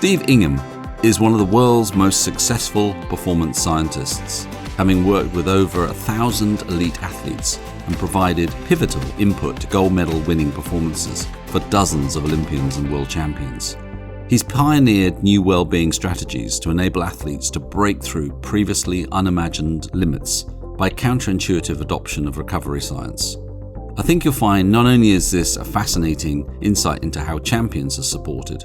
Steve Ingham is one of the world's most successful performance scientists, having worked with over 1,000 elite athletes and provided pivotal input to gold medal winning performances for dozens of Olympians and world champions. He's pioneered new well-being strategies to enable athletes to break through previously unimagined limits by counterintuitive adoption of recovery science. I think you'll find not only is this a fascinating insight into how champions are supported,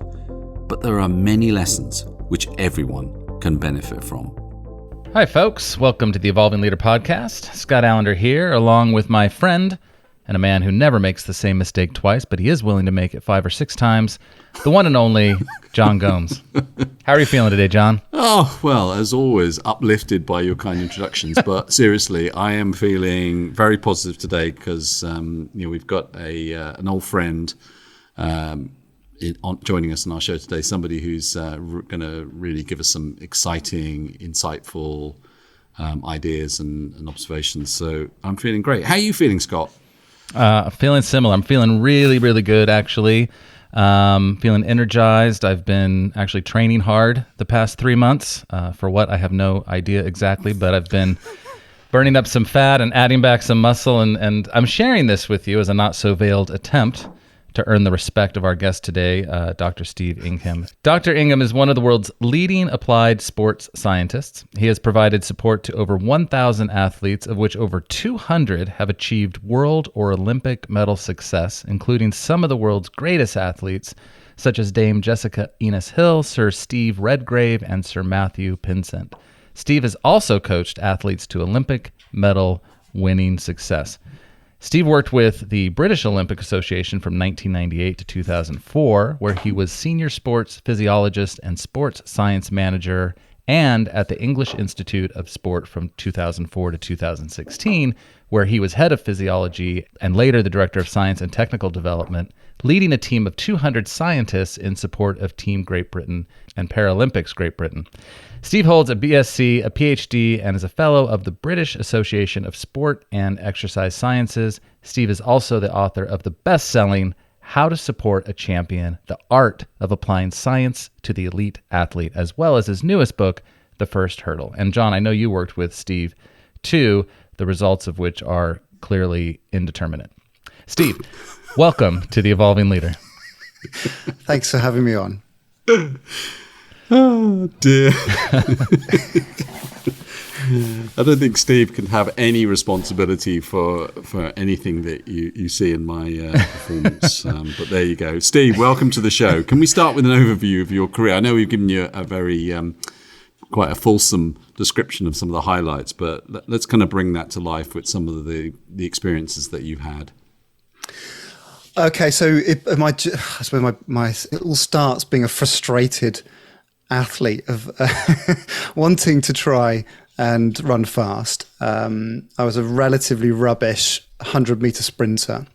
but there are many lessons which everyone can benefit from. Hi folks, welcome to the Evolving Leader Podcast. Scott Allender here, along with my friend, and a man who never makes the same mistake twice, but he is willing to make it 5 or 6 times, the one and only John Gomes. How are you feeling today, John? Oh, well, as always, uplifted by your kind introductions. But seriously, I am feeling very positive today because we've got an old friend joining us on our show today, somebody who's going to really give us some exciting, insightful ideas and observations. So I'm feeling great. How are you feeling, Scott? Feeling similar. I'm feeling really, really good, actually. Feeling energized. I've been actually training hard the past 3 months. For what, I have no idea exactly, but I've been burning up some fat and adding back some muscle, and I'm sharing this with you as a not-so-veiled attempt to earn the respect of our guest today, Dr. Steve Ingham. Dr. Ingham is one of the world's leading applied sports scientists. He has provided support to over 1,000 athletes, of which over 200 have achieved world or Olympic medal success, including some of the world's greatest athletes, such as Dame Jessica Ennis-Hill, Sir Steve Redgrave, and Sir Matthew Pinsent. Steve has also coached athletes to Olympic medal winning success. Steve worked with the British Olympic Association from 1998 to 2004, where he was senior sports physiologist and sports science manager, and at the English Institute of Sport from 2004 to 2016, where he was head of physiology and later the director of science and technical development, leading a team of 200 scientists in support of Team Great Britain and Paralympics Great Britain. Steve holds a BSc, a PhD, and is a fellow of the British Association of Sport and Exercise Sciences. Steve is also the author of the best-selling How to Support a Champion, The Art of Applying Science to the Elite Athlete, as well as his newest book, The First Hurdle. And John, I know you worked with Steve too, the results of which are clearly indeterminate. Steve, welcome to the Evolving Leader. Thanks for having me on. Oh, dear. I don't think Steve can have any responsibility for anything that you see in my performance. But there you go. Steve, welcome to the show. Can we start with an overview of your career? I know we've given you a very quite a fulsome description of some of the highlights, but let's kind of bring that to life with some of the experiences that you've had. Okay, so it all starts being a frustrated athlete of wanting to try and run fast. I was a relatively rubbish 100-meter sprinter.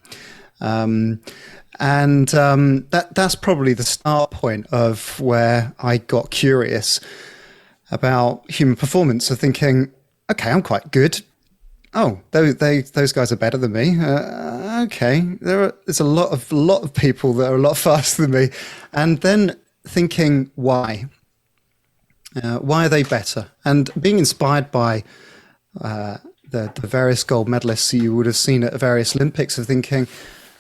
That's probably the start point of where I got curious about human performance. So thinking, okay, I'm quite good. Oh, those guys are better than me. Okay, there's a lot of people that are a lot faster than me. And then thinking, why? Why are they better? And being inspired by the various gold medalists you would have seen at various Olympics, of thinking,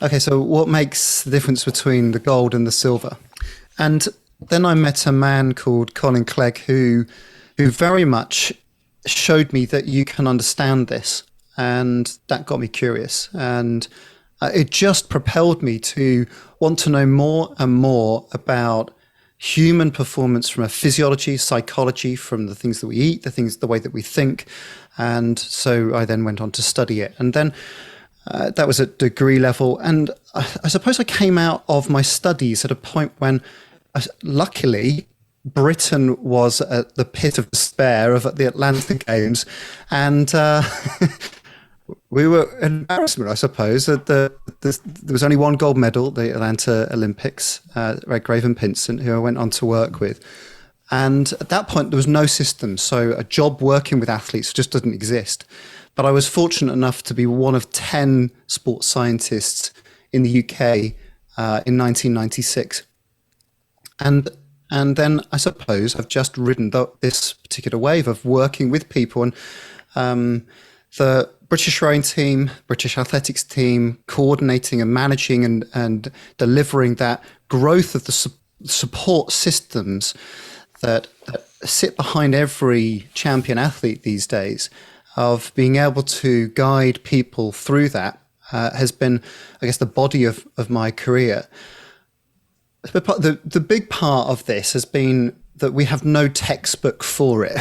okay, so what makes the difference between the gold and the silver? And then I met a man called Colin Clegg who very much showed me that you can understand this, and that got me curious. And it just propelled me to want to know more and more about human performance from a physiology, psychology, from the things that we eat, the way that we think. And so I then went on to study it. And then that was at degree level. And I suppose I came out of my studies at a point when, luckily, Britain was at the pit of despair of the Atlanta Games. And we were an embarrassment, I suppose. There was only one gold medal, the Atlanta Olympics, Redgrave and Pinsent, who I went on to work with. And at that point, there was no system. So a job working with athletes just doesn't exist. But I was fortunate enough to be one of 10 sports scientists in the UK in 1996. And And then I suppose I've just ridden this particular wave of working with people. And the British rowing team, British athletics team, coordinating and managing and delivering that growth of the support systems that sit behind every champion athlete these days, of being able to guide people through that has been, I guess, the body of my career. The big part of this has been that we have no textbook for it.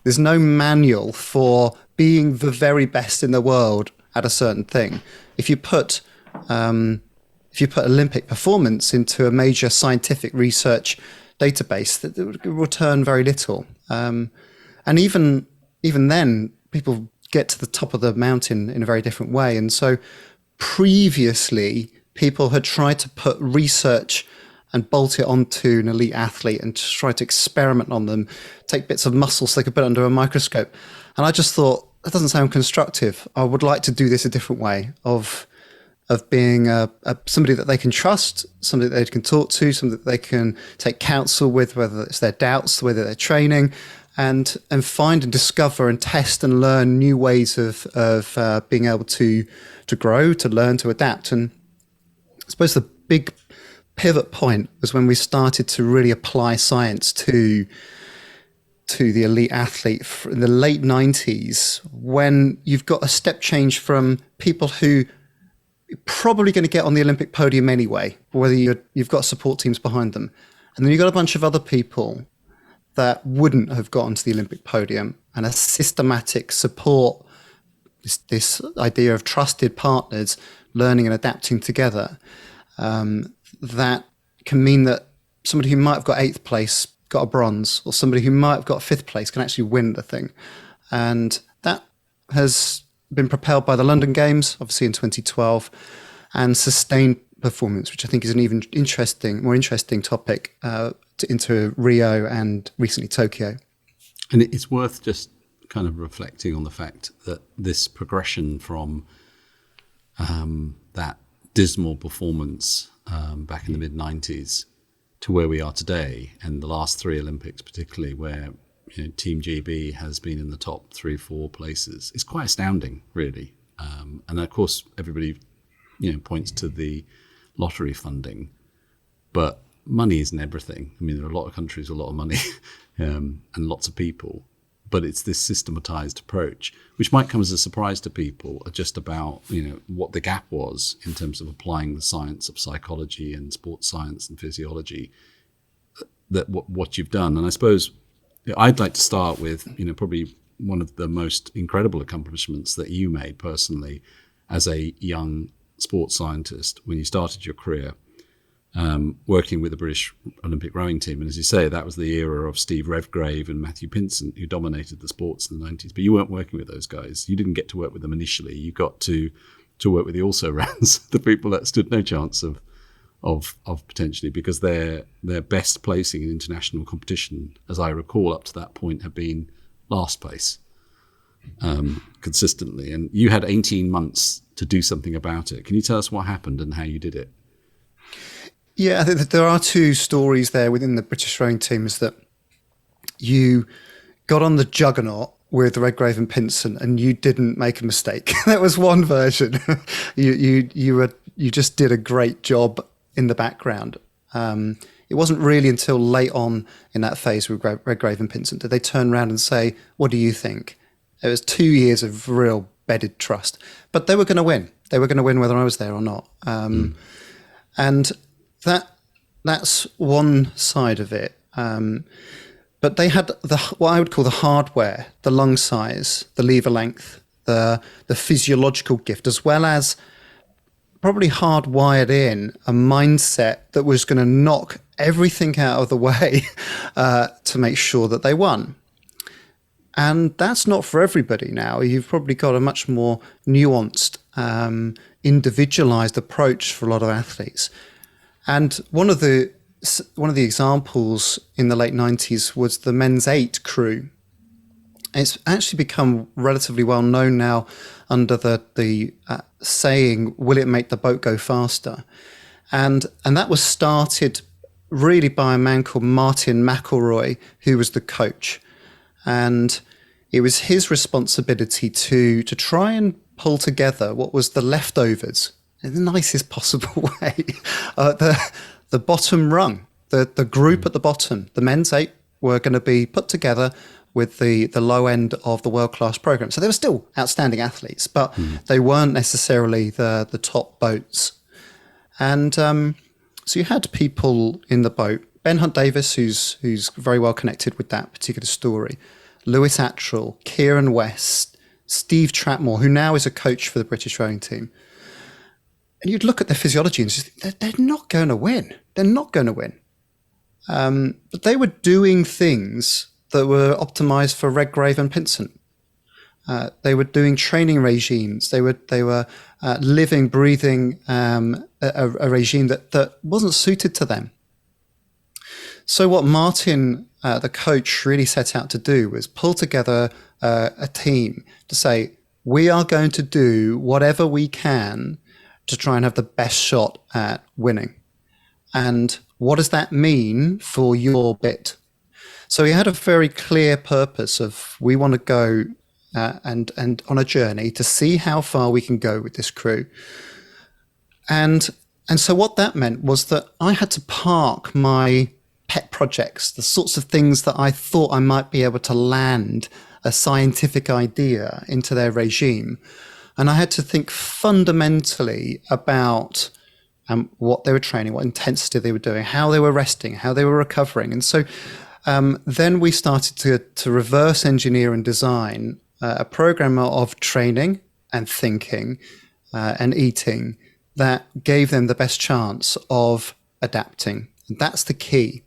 There's no manual for being the very best in the world at a certain thing. If you put Olympic performance into a major scientific research database, that would return very little. And even then, people get to the top of the mountain in a very different way. And so previously, people had tried to put research and bolt it onto an elite athlete and try to experiment on them, take bits of muscle so they could put it under a microscope. And I just thought, that doesn't sound constructive. I would like to do this a different way of being somebody that they can trust, somebody that they can talk to, somebody that they can take counsel with, whether it's their doubts, whether they're training, and find and discover and test and learn new ways of being able to grow, to learn, to adapt. And I suppose the big pivot point was when we started to really apply science to the elite athlete in the late 90s, when you've got a step change from people who are probably going to get on the Olympic podium anyway, whether you've got support teams behind them. And then you've got a bunch of other people that wouldn't have got onto the Olympic podium, and a systematic support, this idea of trusted partners learning and adapting together, that can mean that somebody who might have got 8th place got a bronze, or somebody who might have got 5th place can actually win the thing. And that has been propelled by the London Games, obviously in 2012, and sustained performance, which I think is an even more interesting topic into Rio and recently Tokyo. And it's worth just kind of reflecting on the fact that this progression from that dismal performance back in the mid-90s to where we are today, and the last 3 Olympics particularly, where Team GB has been in the top 3-4 places, is quite astounding, really. And of course, everybody points to the lottery funding, but money isn't everything. I mean, there are a lot of countries with a lot of money and lots of people, but it's this systematized approach, which might come as a surprise to people, just about what the gap was in terms of applying the science of psychology and sports science and physiology, that what you've done. And I suppose I'd like to start with probably one of the most incredible accomplishments that you made personally as a young sports scientist when you started your career, working with the British Olympic rowing team. And as you say, that was the era of Steve Redgrave and Matthew Pinsent, who dominated the sports in the 90s. But you weren't working with those guys. You didn't get to work with them initially. You got to work with the also-rans, the people that stood no chance of potentially, because their best placing in international competition, as I recall, up to that point, had been last place consistently. And you had 18 months to do something about it. Can you tell us what happened and how you did it? Yeah, I think that there are 2 stories there within the British rowing team. Is that you got on the juggernaut with Redgrave and Pinsent, and you didn't make a mistake. That was one version. You just did a great job in the background. It wasn't really until late on in that phase with Redgrave and Pinsent did they turn around and say, "What do you think?" It was 2 years of real bedded trust, but they were going to win. They were going to win whether I was there or not. And that's one side of it. But they had what I would call the hardware, the lung size, the lever length, the physiological gift, as well as probably hardwired in a mindset that was going to knock everything out of the way to make sure that they won. And that's not for everybody now. You've probably got a much more nuanced, individualized approach for a lot of athletes. And one of the examples in the late 90s was the men's 8 crew. It's actually become relatively well known now under the saying, "Will it make the boat go faster?" And that was started really by a man called Martin McElroy, who was the coach. And it was his responsibility to try and pull together what was the leftovers in the nicest possible way. The bottom rung, the group at the bottom, the men's 8 were going to be put together with the low end of the world-class program. So they were still outstanding athletes, but they weren't necessarily the top boats. And so you had people in the boat, Ben Hunt Davis, who's very well connected with that particular story, Lewis Attrell, Kieran West, Steve Trapmore, who now is a coach for the British rowing team. And you'd look at their physiology and just think, they're not going to win. They're not going to win. But they were doing things that were optimized for Redgrave and Pinsent. They were doing training regimes. They were living, breathing a regime that wasn't suited to them. So what Martin, the coach, really set out to do was pull together a team to say, we are going to do whatever we can to try and have the best shot at winning. And what does that mean for your bit? So he had a very clear purpose of, we want to go and on a journey to see how far we can go with this crew. And so what that meant was that I had to park my pet projects, the sorts of things that I thought I might be able to land a scientific idea into their regime. And I had to think fundamentally about what they were training, what intensity they were doing, how they were resting, how they were recovering. And so then we started to reverse engineer and design a program of training and thinking and eating that gave them the best chance of adapting. And that's the key.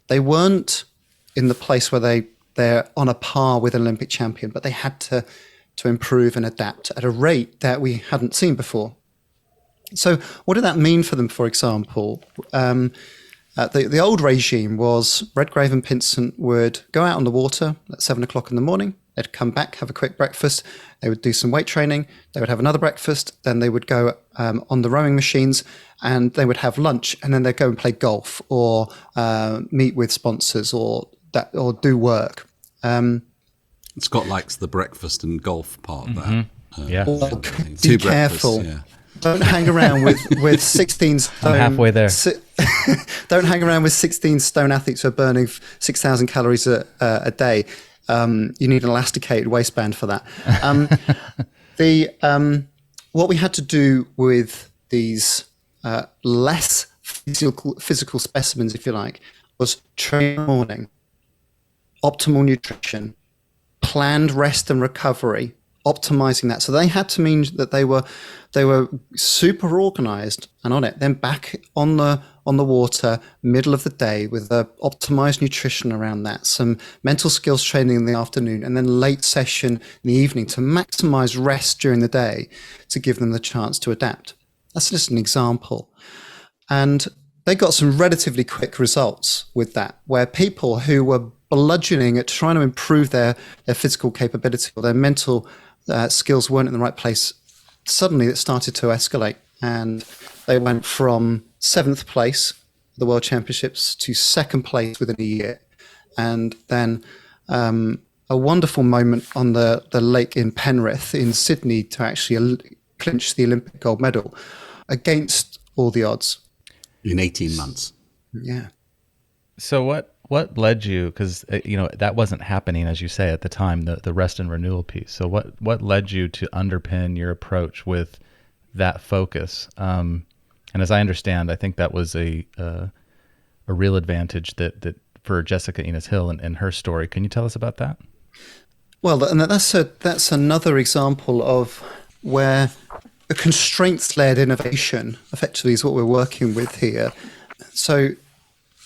They weren't in the place where they're on a par with an Olympic champion, but they had to improve and adapt at a rate that we hadn't seen before. So what did that mean for them, for example? The old regime was Redgrave and Pinsent would go out on the water at 7 o'clock in the morning. They'd come back, have a quick breakfast. They would do some weight training. They would have another breakfast. Then they would go on the rowing machines and they would have lunch. And then they'd go and play golf or meet with sponsors or do work. Scott likes the breakfast and golf part of that. Yeah. Be careful. Yeah. Don't hang around with 16 stone. I'm halfway there. Don't hang around with 16 stone athletes who are burning 6,000 calories a day. You need an elasticated waistband for that. What we had to do with these less physical specimens, if you like, was train in the morning, optimal nutrition, planned rest and recovery, optimizing that. So they had to mean that they were super organized and on it. Then back on the water, middle of the day with optimized nutrition around that, some mental skills training in the afternoon, and then late session in the evening to maximize rest during the day to give them the chance to adapt. That's just an example. And they got some relatively quick results with that, where people who were bludgeoning at trying to improve their physical capability or their mental skills weren't in the right place, suddenly it started to escalate. And they went from 7th place at the World Championships to 2nd place within a year. And then a wonderful moment on the lake in Penrith in Sydney to actually clinch the Olympic gold medal against all the odds. In 18 months. Yeah. So what led you, because that wasn't happening, as you say, at the time, the rest and renewal piece. So what led you to underpin your approach with that focus? And as I understand, I think that was a real advantage that for Jessica Ennis-Hill and her story. Can you tell us about that? Well, and that's another example of where a constraints-led innovation effectively is what we're working with here. So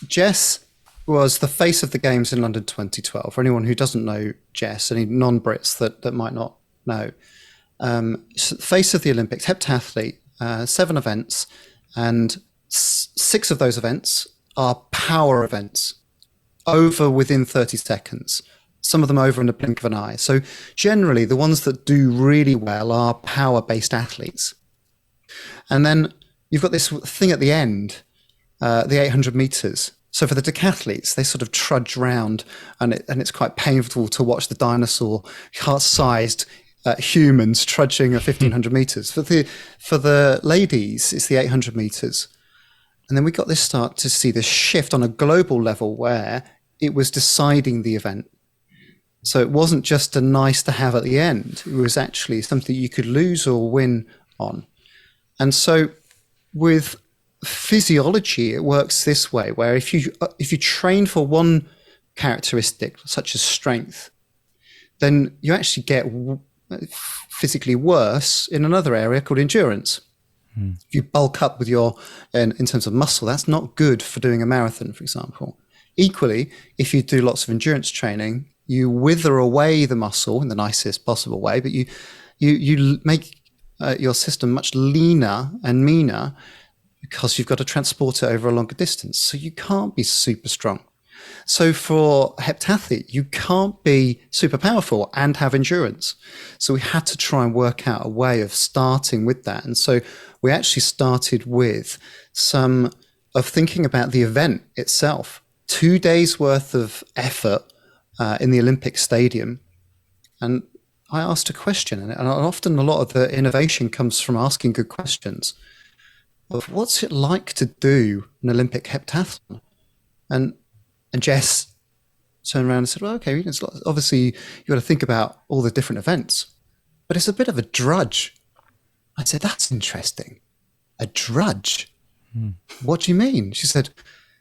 Jess was the face of the Games in London 2012. For anyone who doesn't know Jess, any non-Brits that might not know. Face of the Olympics, heptathlete, 7 events, and 6 of those events are power events, over within 30 seconds. Some of them over in the blink of an eye. So generally, the ones that do really well are power-based athletes. And then you've got this thing at the end, the 800 meters. So for the decathletes, they sort of trudge round, and it's quite painful to watch the dinosaur heart-sized humans trudging 1,500 meters. For the ladies, it's the 800 meters. And then we got this start to see this shift on a global level where it was deciding the event. So it wasn't just a nice to have at the end. It was actually something you could lose or win on. And so with physiology, it works this way, where if you train for one characteristic, such as strength, then you actually get physically worse in another area called endurance. If you bulk up with in terms of muscle, that's not good for doing a marathon, for example. Equally, if you do lots of endurance training, you wither away the muscle in the nicest possible way, but you make your system much leaner and meaner because you've got to transport it over a longer distance. So you can't be super strong. So for heptathlete, you can't be super powerful and have endurance. So we had to try and work out a way of starting with that. And so we actually started with some of thinking about the event itself. 2 days worth of effort in the Olympic Stadium. And I asked a question, and often a lot of the innovation comes from asking good questions of what's it like to do an Olympic heptathlon? And Jess turned around and said, well, okay, obviously you've got to think about all the different events, but it's a bit of a drudge. I said, that's interesting. A drudge? What do you mean? She said,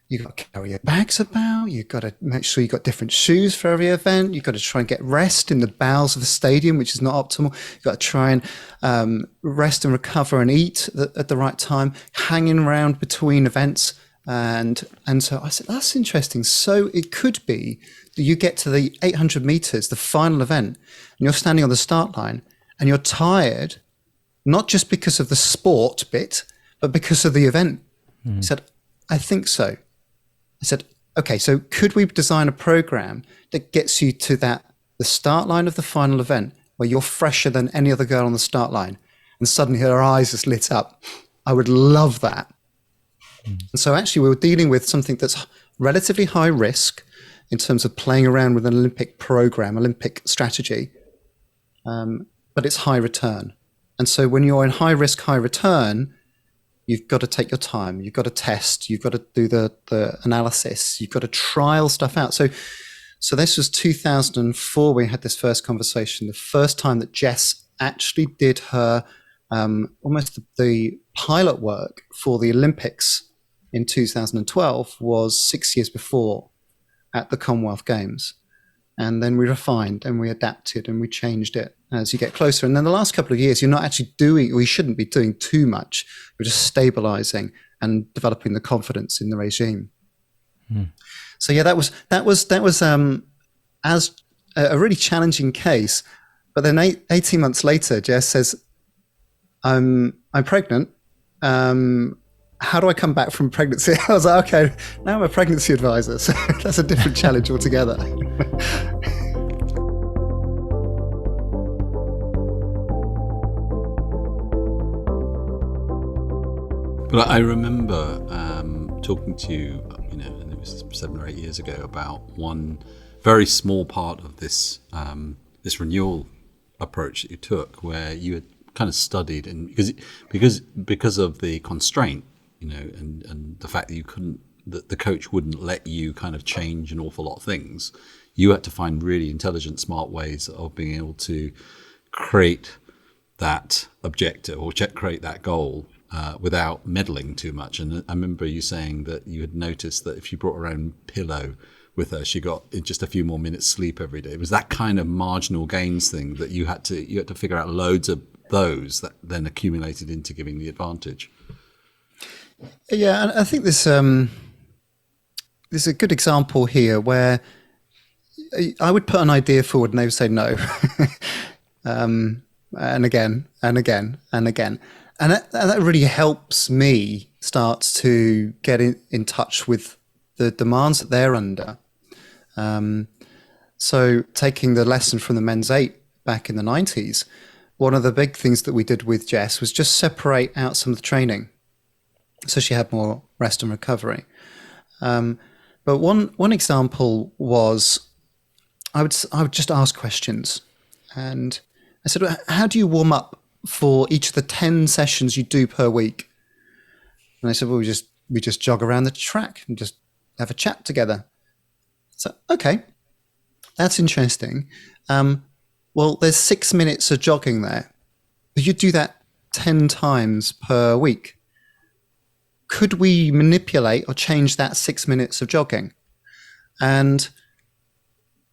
you've got to carry your bags about, you've got to make sure you've got different shoes for every event, you've got to try and get rest in the bowels of the stadium, which is not optimal. You've got to try and rest and recover and eat at the right time, hanging around between events. And so I said, that's interesting. So it could be that you get to the 800 meters, the final event, and you're standing on the start line and you're tired, not just because of the sport bit, but because of the event. He said, I think so. I said, okay, so could we design a program that gets you to the start line of the final event where you're fresher than any other girl on the start line? And suddenly her eyes just lit up. I would love that. And so actually we were dealing with something that's relatively high risk in terms of playing around with an Olympic program, Olympic strategy, but it's high return. And so when you're in high risk, high return, you've got to take your time. You've got to test. You've got to do the analysis. You've got to trial stuff out. So this was 2004. We had this first conversation. The first time that Jess actually did her almost the pilot work for the Olympics in 2012 was 6 years before at the Commonwealth Games. And then we refined and we adapted and we changed it as you get closer. And then the last couple of years, you're not actually we shouldn't be doing too much. We're just stabilizing and developing the confidence in the regime. So yeah, that was as a really challenging case. But then 18 months later, Jess says, I'm pregnant. How do I come back from pregnancy? I was like, okay, now I'm a pregnancy advisor. So that's a different challenge altogether. But I remember talking to you, and it was 7 or 8 years ago, about one very small part of this this renewal approach that you took, where you had kind of studied, and because of the constraint, and the fact that the coach wouldn't let you kind of change an awful lot of things, you had to find really intelligent, smart ways of being able to create that objective or create that goal without meddling too much. And I remember you saying that you had noticed that if you brought her own pillow with her, she got just a few more minutes sleep every day. It was that kind of marginal gains thing that you had to figure out loads of those that then accumulated into giving the advantage. Yeah, and I think there's a good example here where I would put an idea forward and they would say no, and again and again and again, and that really helps me start to get in touch with the demands that they're under. So taking the lesson from the men's 8 back in the 90s, one of the big things that we did with Jess was just separate out some of the training, so she had more rest and recovery. But one example was I would just ask questions, and I said, "Well, how do you warm up for each of the 10 sessions you do per week?" And they said, "Well, we just jog around the track and just have a chat together." So, okay, that's interesting. Well, there's 6 minutes of jogging there. But you do that 10 times per week. Could we manipulate or change that 6 minutes of jogging? And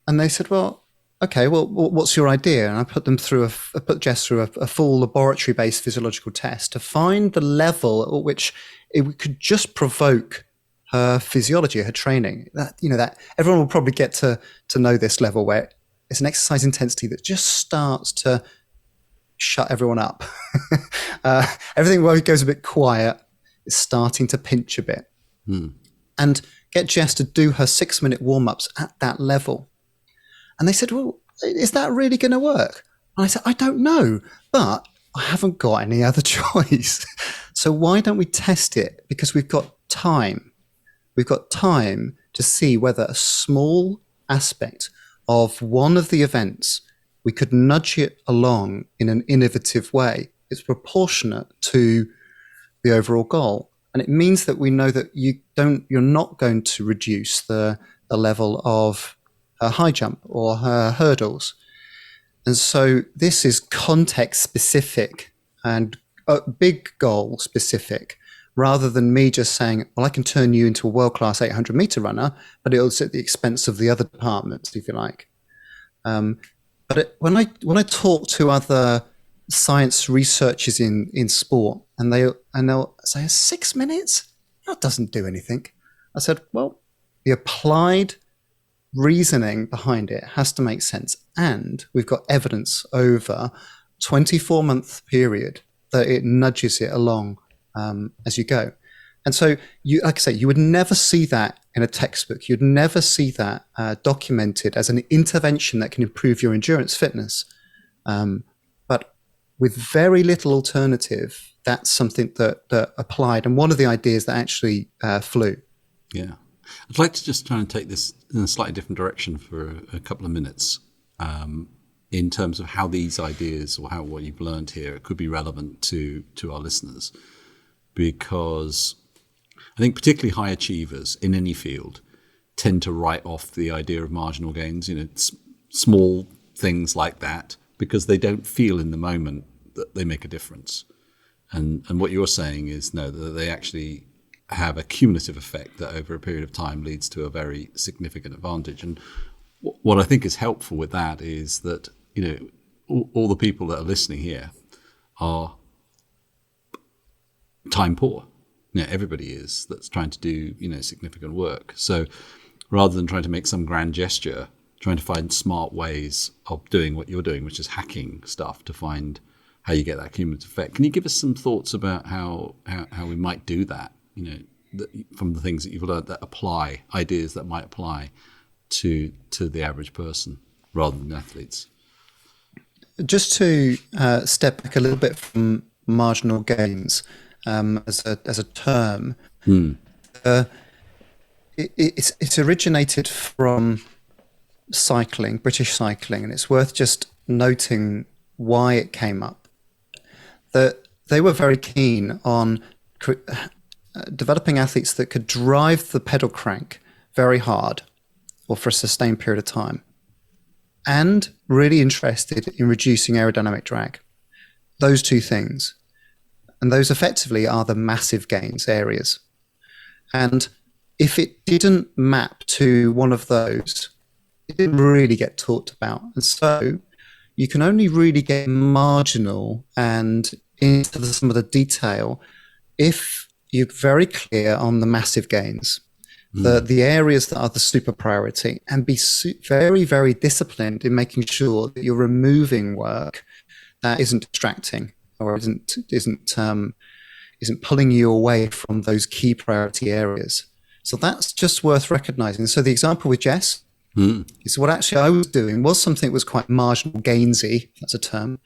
they said, well, okay, well, what's your idea? And I put Jess through a full laboratory-based physiological test to find the level at which it could just provoke her physiology, her training. That everyone will probably get to know this level where it's an exercise intensity that just starts to shut everyone up. Everything goes a bit quiet. It's starting to pinch a bit. And get Jess to do her 6-minute warm-ups at that level. And they said, well, is that really going to work? And I said, I don't know, but I haven't got any other choice. So why don't we test it? Because we've got time. We've got time to see whether a small aspect of one of the events, we could nudge it along in an innovative way. It's proportionate to the overall goal. And it means that we know that you're not going to reduce the level of her high jump or her hurdles. And so this is context specific and big goal specific, rather than me just saying, well, I can turn you into a world-class 800-meter runner, but it'll sit at the expense of the other departments, if you like. But when I talk to other science researchers in sport, and they'll say 6 minutes, that doesn't do anything. I said, well, the applied reasoning behind it has to make sense, and we've got evidence over 24-month period that it nudges it along as you go. And so, like I say, you would never see that in a textbook. You'd never see that documented as an intervention that can improve your endurance fitness. But with very little alternative, that's something that applied. And one of the ideas that actually flew. Yeah. I'd like to just try and take this in a slightly different direction for a couple of minutes in terms of how these ideas or what you've learned here could be relevant to our listeners. Because I think particularly high achievers in any field tend to write off the idea of marginal gains, small things like that, because they don't feel in the moment that they make a difference. And what you're saying is, no, that they actually have a cumulative effect that over a period of time leads to a very significant advantage. And what I think is helpful with that is that, all the people that are listening here are time poor. Everybody is that's trying to do, significant work. So rather than trying to make some grand gesture, trying to find smart ways of doing what you're doing, which is hacking stuff to find how you get that cumulative effect. Can you give us some thoughts about how we might do that, from the things that you've learned that apply, ideas that might apply to the average person rather than athletes? Just to step back a little bit from marginal gains, as a term, it's originated from cycling, British cycling, and it's worth just noting why it came up. That they were very keen on developing athletes that could drive the pedal crank very hard or for a sustained period of time, and really interested in reducing aerodynamic drag. Those two things. And those effectively are the massive gains areas. And if it didn't map to one of those, it didn't really get talked about. And so you can only really get marginal and into some of the detail if you're very clear on the massive gains, the areas that are the super priority, and be very, very disciplined in making sure that you're removing work that isn't distracting or isn't pulling you away from those key priority areas. So that's just worth recognizing. So the example with Jess is what actually I was doing was something that was quite marginal gainsy, that's a term.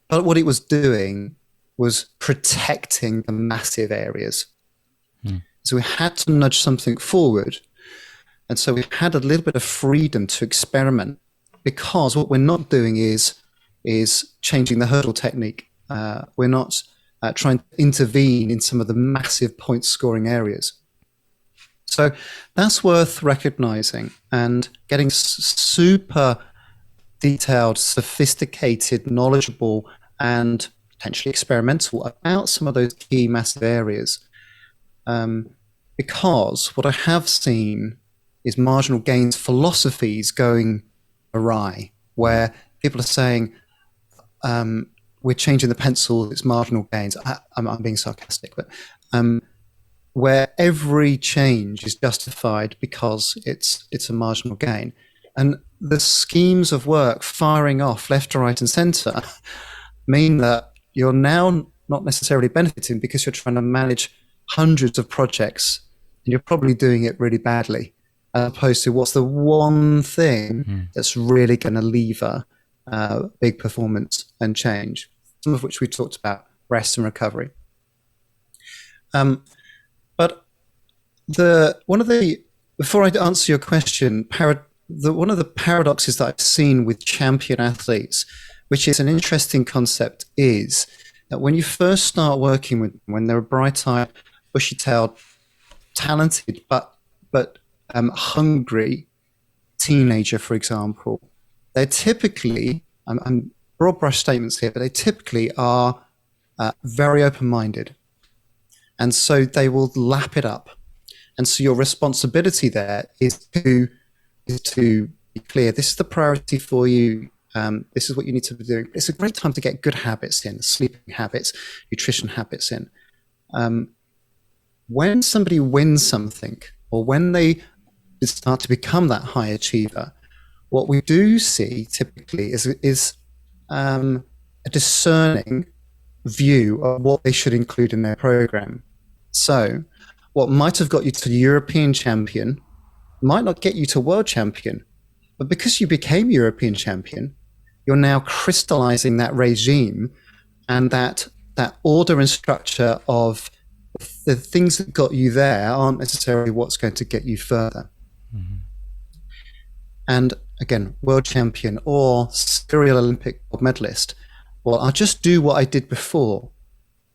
But what it was doing was protecting the massive areas. So we had to nudge something forward And so we've had a little bit of freedom to experiment, because what we're not doing is changing the hurdle technique. We're not trying to intervene in some of the massive point scoring areas. So that's worth recognizing, and getting super detailed, sophisticated, knowledgeable, and potentially experimental about some of those key massive areas. Because what I have seen is marginal gains philosophies going awry, where people are saying, we're changing the pencil, it's marginal gains. I'm being sarcastic, but where every change is justified because it's a marginal gain. And the schemes of work firing off left, right, and center mean that you're now not necessarily benefiting, because you're trying to manage hundreds of projects and you're probably doing it really badly, as opposed to what's the one thing that's really going to lever big performance and change, some of which we talked about, rest and recovery. But before I answer your question, one of the paradoxes that I've seen with champion athletes, which is an interesting concept, is that when you first start working with them, when they're a bright-eyed, bushy-tailed, talented but hungry teenager, for example, they're typically, I'm broad brush statements here, but they typically are very open-minded. And so they will lap it up. And so your responsibility there is to be clear, this is the priority for you. This is what you need to be doing. It's a great time to get good habits in, sleeping habits, nutrition habits in. When somebody wins something, or when they start to become that high achiever, what we do see typically is a discerning view of what they should include in their program. So what might have got you to European champion might not get you to world champion, but because you became European champion, you're now crystallizing that regime, and that order and structure of the things that got you there aren't necessarily what's going to get you further. Mm-hmm. And again, world champion or serial Olympic gold medalist, well, I'll just do what I did before,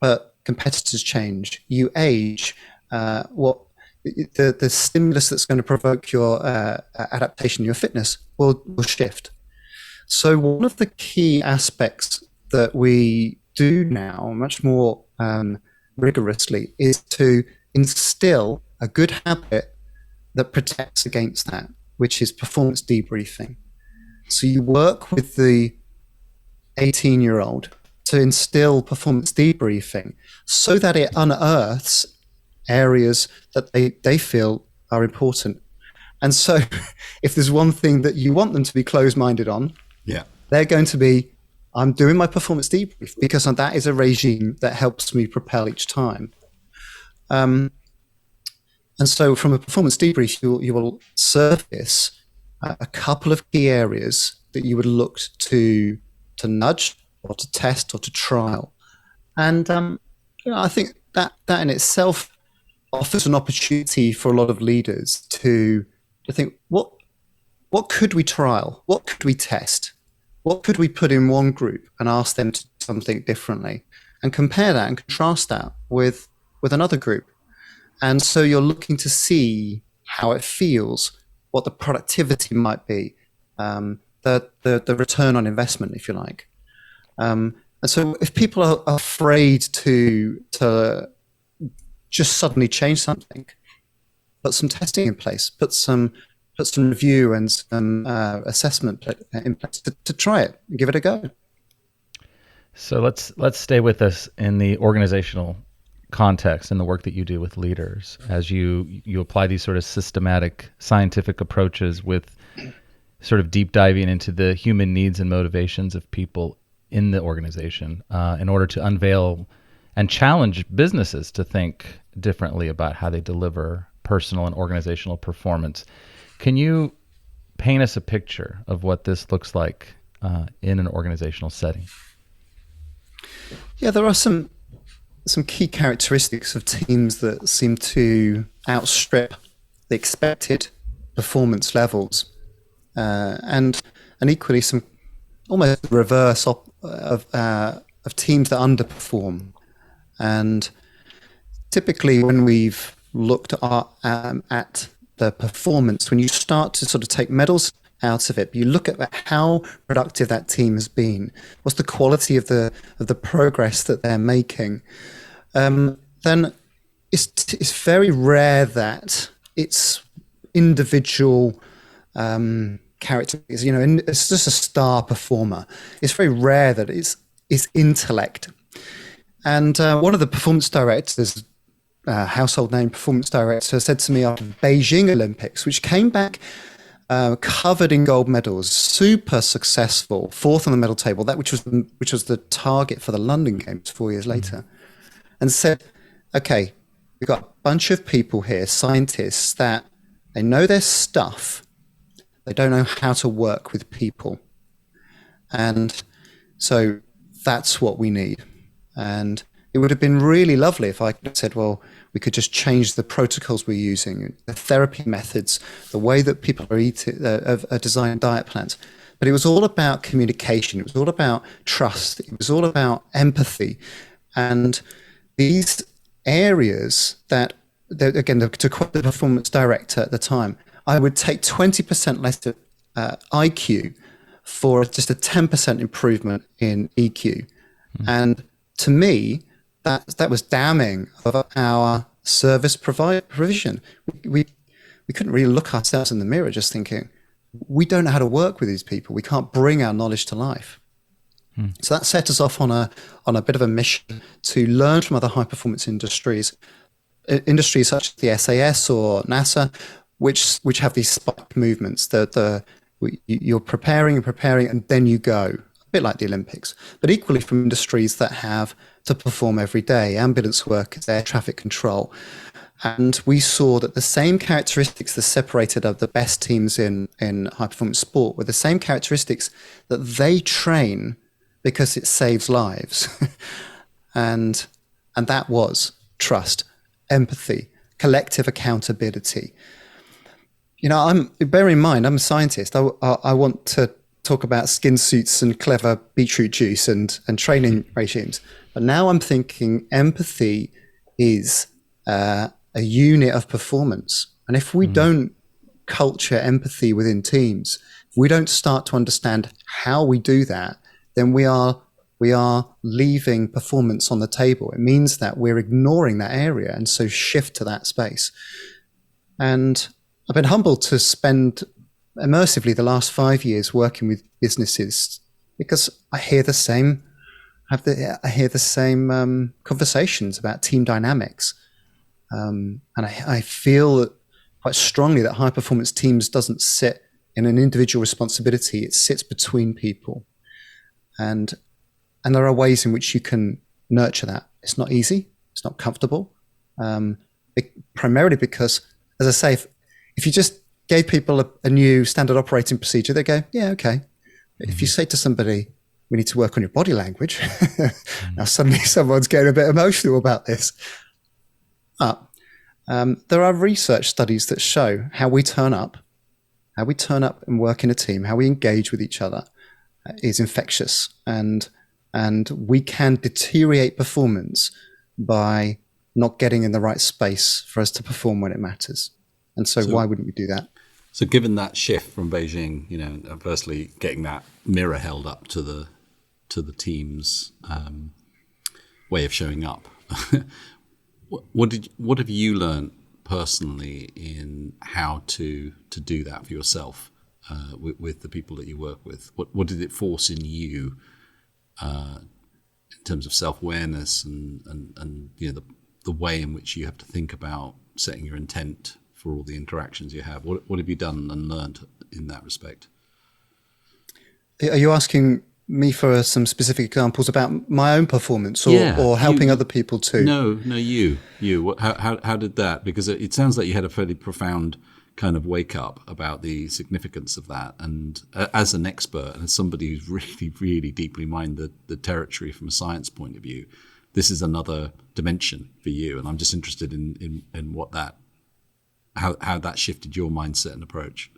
but competitors change, you age, the stimulus that's going to provoke your adaptation, your fitness will shift. So one of the key aspects that we do now much more rigorously is to instill a good habit that protects against that, which is performance debriefing. So you work with the 18-year-old to instill performance debriefing so that it unearths areas that they feel are important. And so if there's one thing that you want them to be closed-minded on, they're going to be, I'm doing my performance debrief because that is a regime that helps me propel each time. And so from a performance debrief, you will surface a couple of key areas that you would look to nudge or to test or to trial. And I think that in itself offers an opportunity for a lot of leaders to think, what could we trial? What could we test? What could we put in one group and ask them to do something differently, and compare that and contrast that with another group? And so you're looking to see how it feels, what the productivity might be, the return on investment, if you like. And so if people are afraid to just suddenly change something, put some testing in place, put some review and some assessment in place to try it and give it a go. So let's stay with us in the organizational context and the work that you do with leaders as you apply these sort of systematic scientific approaches with sort of deep diving into the human needs and motivations of people in the organization in order to unveil and challenge businesses to think differently about how they deliver personal and organizational performance. Can you paint us a picture of what this looks like in an organizational setting? Yeah, there are some key characteristics of teams that seem to outstrip the expected performance levels, and equally some almost the reverse of teams that underperform. And typically, when we've looked at the performance, when you start to sort of take medals out of it, you look at how productive that team has been, what's the quality of the progress that they're making, then it's very rare that it's individual characteristics. It's just a star performer. It's very rare that it's intellect. And one of the performance directors, household name performance director, said to me after the Beijing Olympics, which came back covered in gold medals, super successful, fourth on the medal table, which was the target for the London Games 4 years later, and said, okay, we've got a bunch of people here, scientists, that they know their stuff, they don't know how to work with people. And so that's what we need. And it would have been really lovely if I could have said, well, we could just change the protocols we're using, the therapy methods, the way that people are eating, are designing diet plans. But it was all about communication. It was all about trust. It was all about empathy. And these areas that again, to quote the performance director at the time, I would take 20% less IQ for just a 10% improvement in EQ. And to me, that was damning of our service provision. We couldn't really look ourselves in the mirror just thinking, we don't know how to work with these people. We can't bring our knowledge to life. So that set us off on a bit of a mission to learn from other high performance industries such as the SAS or NASA, which have these spike movements. You're preparing and then you go, a bit like the Olympics, but equally from industries that have to perform every day, ambulance workers, air traffic control. And we saw that the same characteristics that separated the best teams in high performance sport were the same characteristics that they train because it saves lives. and that was trust, empathy, collective accountability. Bear in mind, I'm a scientist. I want to talk about skin suits and clever beetroot juice and training regimes. But now I'm thinking empathy is a unit of performance. And if we don't culture empathy within teams, if we don't start to understand how we do that, then we are leaving performance on the table. It means that we're ignoring that area, and so shift to that space. And I've been humbled to spend immersively the last 5 years working with businesses because I hear the same conversations about team dynamics, and I feel quite strongly that high performance teams doesn't sit in an individual responsibility; it sits between people, and there are ways in which you can nurture that. It's not easy; it's not comfortable, primarily because, as I say, if you just gave people a new standard operating procedure, they go, yeah, okay. But if you say to somebody, we need to work on your body language, now suddenly someone's getting a bit emotional about this. There are research studies that show how we turn up and work in a team, how we engage with each other is infectious. And we can deteriorate performance by not getting in the right space for us to perform when it matters. And so why wouldn't we do that? So given that shift from Beijing, firstly getting that mirror held up to the team's way of showing up, what have you learned personally in how to do that for yourself with the people that you work with? What did it force in you in terms of self-awareness and the way in which you have to think about setting your intent for all the interactions you have? What have you done and learned in that respect? Are you asking me for some specific examples about my own performance or helping other people too? No, you. How did that? Because it sounds like you had a fairly profound kind of wake up about the significance of that. And as an expert and as somebody who's really, really deeply mined the territory from a science point of view, this is another dimension for you. And I'm just interested in what that how that shifted your mindset and approach.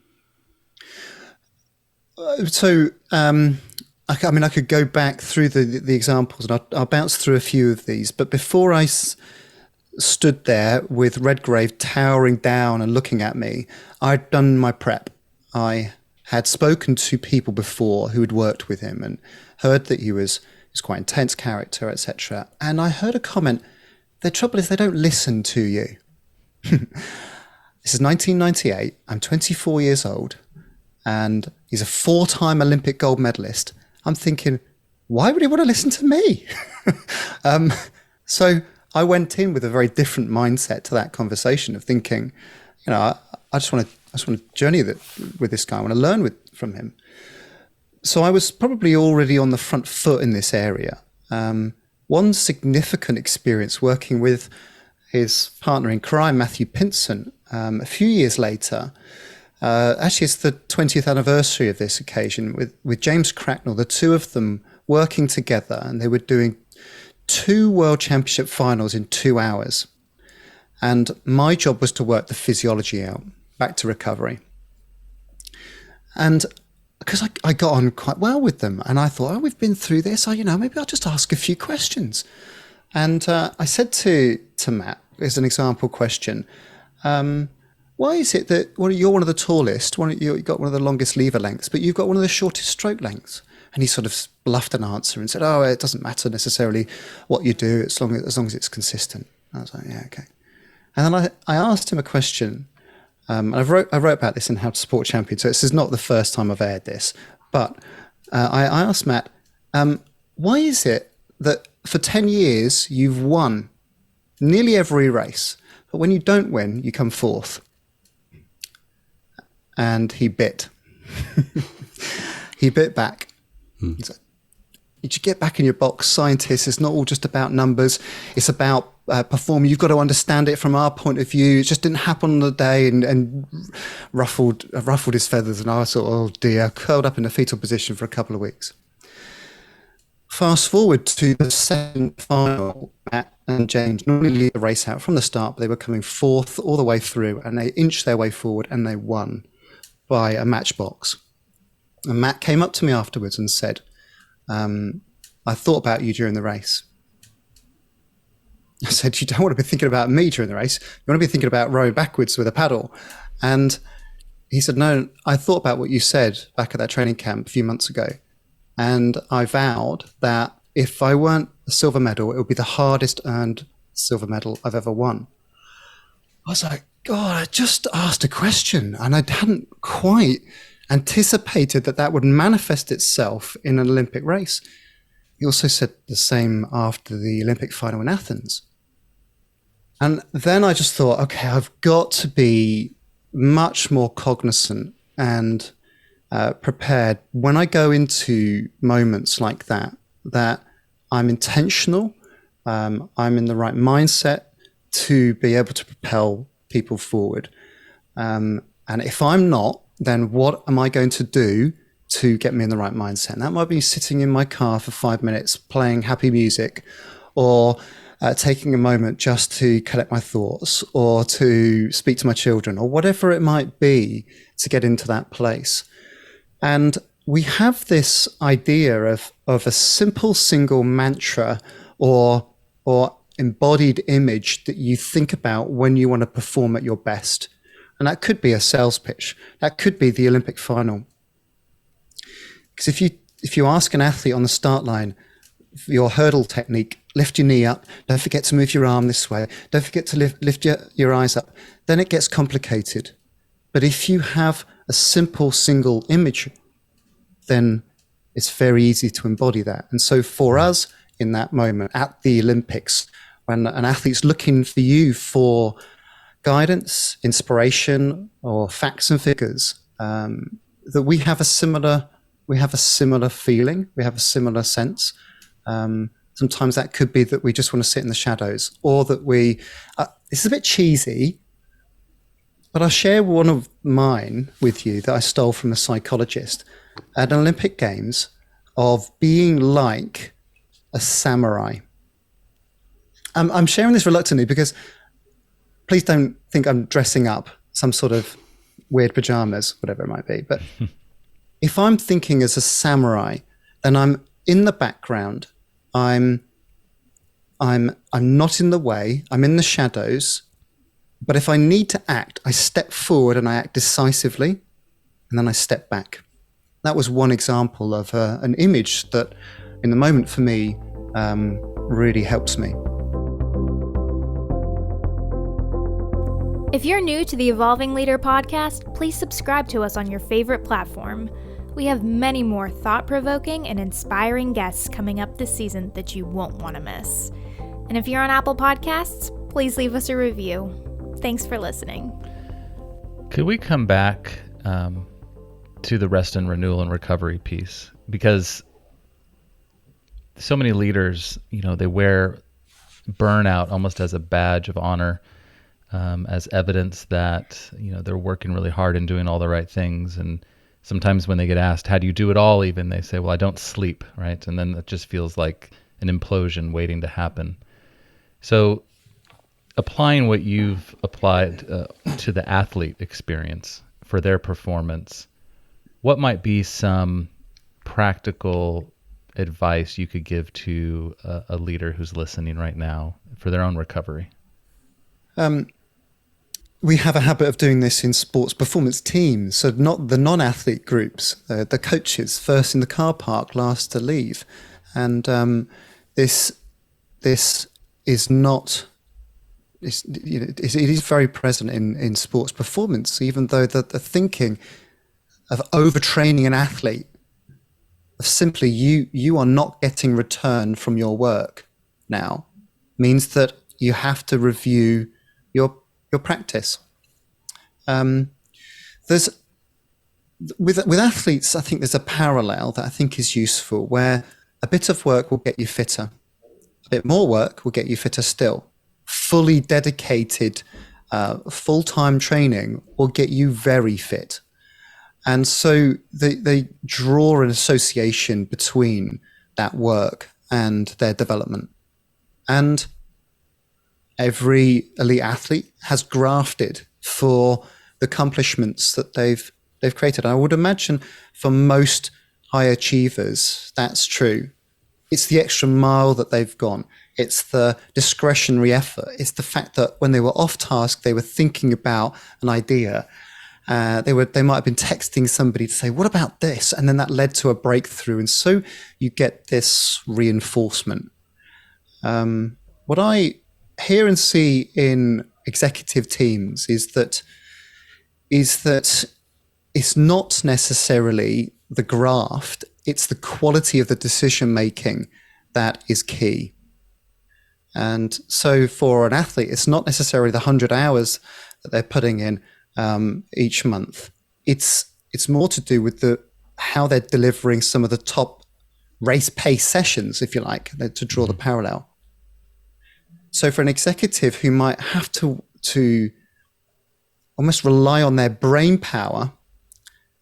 So, I could go back through the examples, and I'll bounce through a few of these. But before I stood there with Redgrave towering down and looking at me, I'd done my prep. I had spoken to people before who had worked with him and heard that he was quite intense character, etc. And I heard a comment: the trouble is they don't listen to you. This is 1998. I'm 24 years old, and he's a 4-time Olympic gold medalist. I'm thinking, why would he want to listen to me? So I went in with a very different mindset to that conversation of thinking, I just want to journey with this guy. I want to learn from him. So I was probably already on the front foot in this area. One significant experience working with his partner in crime, Matthew Pinsent, a few years later. Actually, it's the 20th anniversary of this occasion with James Cracknell, the two of them working together, and they were doing 2 World Championship finals in 2 hours. And my job was to work the physiology out, back to recovery. And because I got on quite well with them, and I thought, we've been through this, maybe I'll just ask a few questions. And I said to Matt, as an example question, why is it that you're one of the tallest, you've got one of the longest lever lengths, but you've got one of the shortest stroke lengths? And he sort of bluffed an answer and said, it doesn't matter necessarily what you do as long as it's consistent. I was like, yeah, okay. And then I asked him a question, and I wrote about this in How to Support Champions, so this is not the first time I've aired this, but I asked Matt, why is it that for 10 years you've won nearly every race, but when you don't win, you come 4th? And he bit. He bit back. He said, you should get back in your box, scientists. It's not all just about numbers. It's about performing. You've got to understand it from our point of view. It just didn't happen on the day, and ruffled his feathers. And I thought, oh dear, curled up in a fetal position for a couple of weeks. Fast forward to the second final, Matt and James normally lead the race out from the start, but they were coming 4th all the way through, and they inched their way forward, and they won by a matchbox. And Matt came up to me afterwards and said, I thought about you during the race. I said, you don't want to be thinking about me during the race. You want to be thinking about rowing backwards with a paddle. And he said, no, I thought about what you said back at that training camp a few months ago. And I vowed that if I weren't a silver medal, it would be the hardest earned silver medal I've ever won. I was like, God, I just asked a question, and I hadn't quite anticipated that would manifest itself in an Olympic race. He also said the same after the Olympic final in Athens. And then I just thought, okay, I've got to be much more cognizant and prepared when I go into moments like that I'm intentional, I'm in the right mindset to be able to propel people forward. And if I'm not, then what am I going to do to get me in the right mindset? And that might be sitting in my car for 5 minutes playing happy music, or taking a moment just to collect my thoughts, or to speak to my children, or whatever it might be to get into that place. And we have this idea of a simple single mantra or embodied image that you think about when you want to perform at your best. And that could be a sales pitch. That could be the Olympic final. Because if you ask an athlete on the start line, your hurdle technique, lift your knee up, don't forget to move your arm this way, don't forget to lift your eyes up, then it gets complicated. But if you have a simple single image, then it's very easy to embody that. And so for us in that moment at the Olympics, when an athlete's looking for you for guidance, inspiration, or facts and figures, that we have a similar feeling, we have a similar sense. Sometimes that could be that we just want to sit in the shadows, or that it's a bit cheesy, but I'll share one of mine with you that I stole from a psychologist at Olympic Games, of being like a samurai. I'm sharing this reluctantly because please don't think I'm dressing up some sort of weird pajamas, whatever it might be. But if I'm thinking as a samurai, then I'm in the background. I'm not in the way. I'm in the shadows. But if I need to act, I step forward and I act decisively, and then I step back. That was one example of an image that, in the moment for me, really helps me. If you're new to the Evolving Leader podcast, please subscribe to us on your favorite platform. We have many more thought-provoking and inspiring guests coming up this season that you won't want to miss. And if you're on Apple Podcasts, please leave us a review. Thanks for listening. Could we come back to the rest and renewal and recovery piece? Because so many leaders, they wear burnout almost as a badge of honor, as evidence that, they're working really hard and doing all the right things. And sometimes when they get asked, how do you do it all even, they say, well, I don't sleep, right? And then it just feels like an implosion waiting to happen. So applying what you've applied to the athlete experience for their performance, what might be some practical advice you could give to a leader who's listening right now for their own recovery? We have a habit of doing this in sports performance teams. So not the non-athlete groups, the coaches, first in the car park, last to leave. And this is not, it is very present in sports performance, even though the thinking of overtraining an athlete, of simply you are not getting return from your work now, means that you have to review your practice. There's with athletes, I think there's a parallel that I think is useful, where a bit of work will get you fitter, a bit more work will get you fitter still. Fully dedicated, full-time training will get you very fit. And so they draw an association between that work and their development. And every elite athlete has grafted for the accomplishments that they've created. I would imagine for most high achievers, that's true. It's the extra mile that they've gone. It's the discretionary effort. It's the fact that when they were off task, they were thinking about an idea. They might have been texting somebody to say, what about this? And then that led to a breakthrough. And so you get this reinforcement. What I hear and see in executive teams is that it's not necessarily the graft, it's the quality of the decision making that is key. And so for an athlete, it's not necessarily the 100 hours that they're putting in each month. It's more to do with how they're delivering some of the top race pace sessions, if you like, to draw the parallel. So for an executive who might have to almost rely on their brain power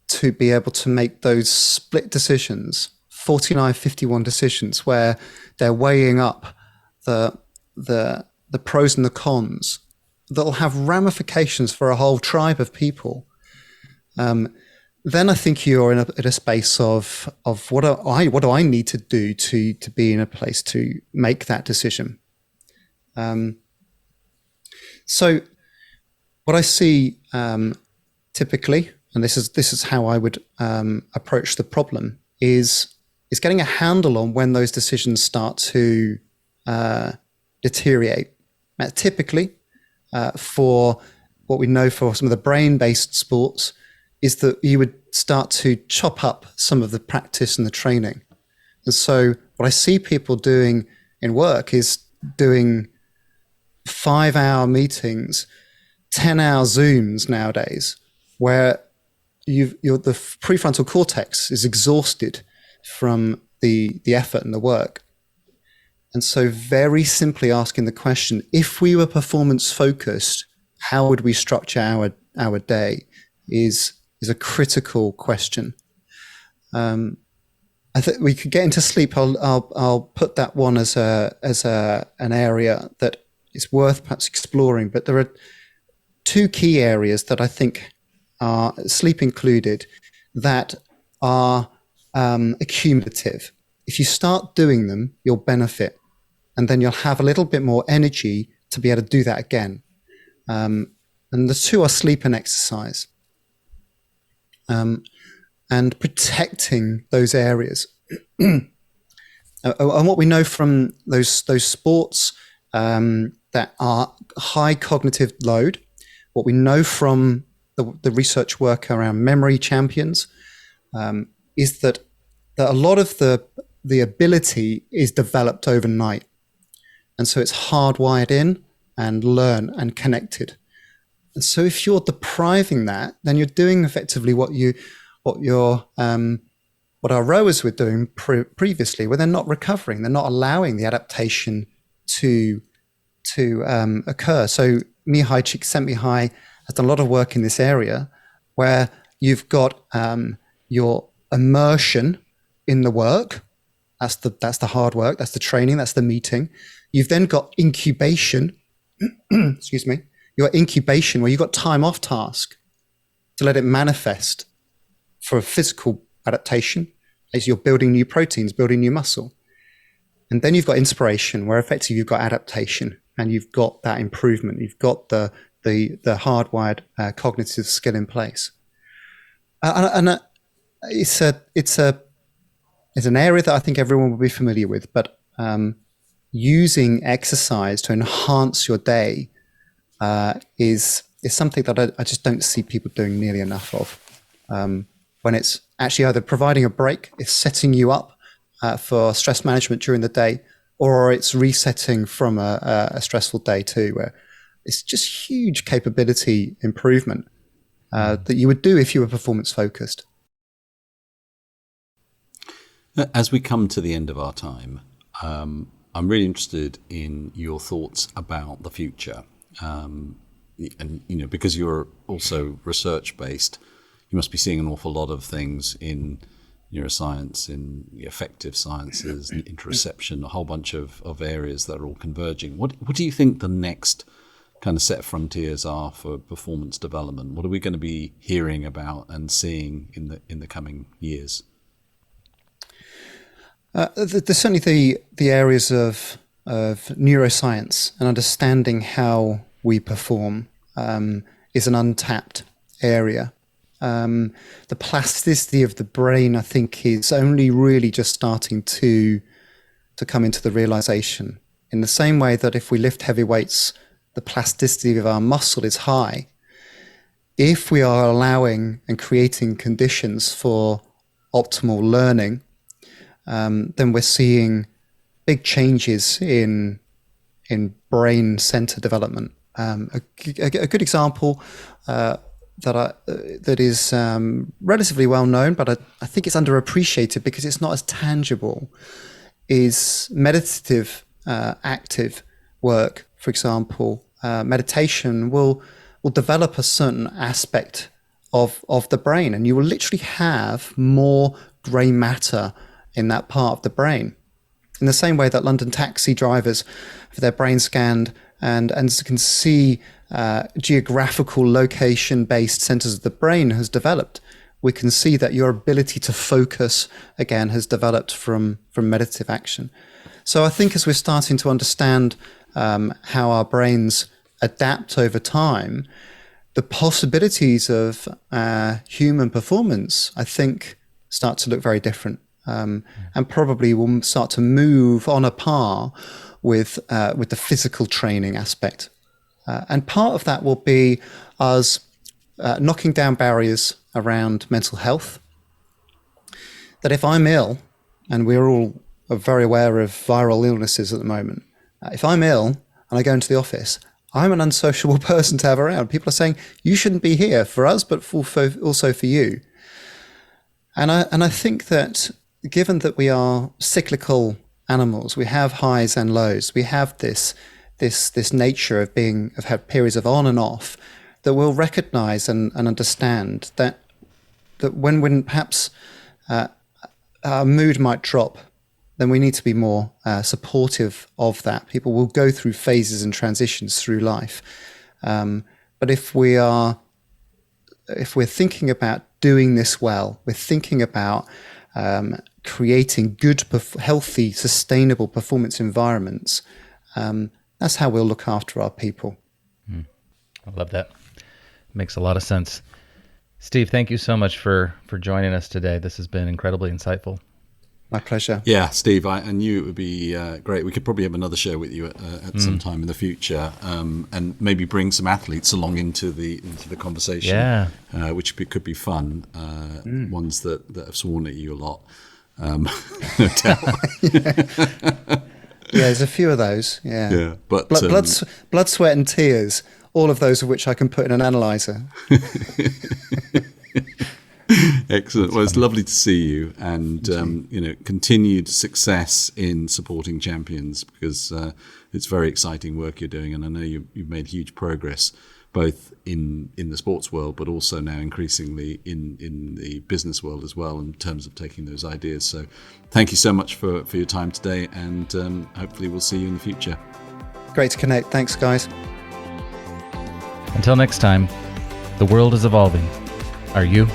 to be able to make those split decisions, 49-51 decisions, where they're weighing up the pros and the cons, that'll have ramifications for a whole tribe of people. Then I think you're in a space of what do I need to do to be in a place to make that decision. So what I see typically, and this is how I would approach the problem, is getting a handle on when those decisions start to deteriorate. Now, typically, for what we know for some of the brain-based sports, is that you would start to chop up some of the practice and the training. And so what I see people doing in work is doing 5-hour meetings, 10-hour Zooms nowadays, where the prefrontal cortex is exhausted from the effort and the work. And so very simply asking the question, if we were performance focused, how would we structure our day is a critical question. I think we could get into sleep. I'll put that one as an area that is worth perhaps exploring. But two key areas that I think are, sleep included, that are accumulative. If you start doing them, you'll benefit, and then you'll have a little bit more energy to be able to do that again. And the two are sleep and exercise, and protecting those areas. And what we know from those sports that are high cognitive load, what we know from the research work around memory champions, is that a lot of the ability is developed overnight. And so it's hardwired in and learn and connected. And so if you're depriving that, then you're doing effectively what our rowers were doing previously, where they're not recovering, they're not allowing the adaptation to occur. So Mihai Csikszentmihalyi has done a lot of work in this area, where you've got your immersion in the work. That's the hard work. That's the training. That's the meeting. You've then got incubation. Excuse me. Your incubation, where you've got time off task to let it manifest for a physical adaptation, as you're building new proteins, building new muscle. And then you've got inspiration, where effectively you've got adaptation and you've got that improvement. You've got the hardwired cognitive skill in place. And it's an area that I think everyone will be familiar with, but using exercise to enhance your day is something that I just don't see people doing nearly enough of. When it's actually either providing a break, it's setting you up for stress management during the day, or it's resetting from a stressful day too, where it's just huge capability improvement that you would do if you were performance focused. As we come to the end of our time, I'm really interested in your thoughts about the future. And, because you're also research based, you must be seeing an awful lot of things in neuroscience, in the affective sciences, interoception, a whole bunch of areas that are all converging. What do you think the next kind of set frontiers are for performance development? What are we going to be hearing about and seeing in the coming years? There's certainly the areas of neuroscience and understanding how we perform is an untapped area. The plasticity of the brain, I think, is only really just starting to come into the realization. In the same way that if we lift heavy weights, the plasticity of our muscle is high. If we are allowing and creating conditions for optimal learning, then we're seeing big changes in brain center development. A good example that is relatively well known, but I think it's underappreciated because it's not as tangible, is meditative active work. For example, meditation will develop a certain aspect of the brain, and you will literally have more grey matter in that part of the brain. In the same way that London taxi drivers have their brain scanned and can see geographical location-based centers of the brain has developed, we can see that your ability to focus, again, has developed from meditative action. So I think as we're starting to understand how our brains adapt over time, the possibilities of human performance, I think, start to look very different. And probably will start to move on a par with the physical training aspect. And part of that will be us knocking down barriers around mental health. That if I'm ill, and we're all very aware of viral illnesses at the moment, if I'm ill and I go into the office, I'm an unsociable person to have around. People are saying, you shouldn't be here for us, but also for you. And I think that given that we are cyclical animals, we have highs and lows, we have this nature of have periods of on and off, that we'll recognize and understand that when perhaps our mood might drop, then we need to be more supportive of that. People will go through phases and transitions through life. But if we're thinking about doing this well, we're thinking about creating good, healthy, sustainable performance environments, that's how we'll look after our people. I love that. Makes a lot of sense. Steve, thank you so much for joining us today. This has been incredibly insightful. My pleasure. Yeah, Steve, I knew it would be great. We could probably have another show with you at some time in the future, and maybe bring some athletes along into the conversation, which could be fun. Ones that have sworn at you a lot, no doubt. Yeah, there's a few of those. Yeah, but blood, sweat, and tears. All of those of which I can put in an analyzer. Excellent. Well, it's lovely to see you, and continued success in supporting champions, because it's very exciting work you're doing, and I know you've made huge progress, both in the sports world, but also now increasingly in the business world as well, in terms of taking those ideas. So, thank you so much for your time today, and hopefully we'll see you in the future. Great to connect. Thanks, guys. Until next time, the world is evolving. Are you?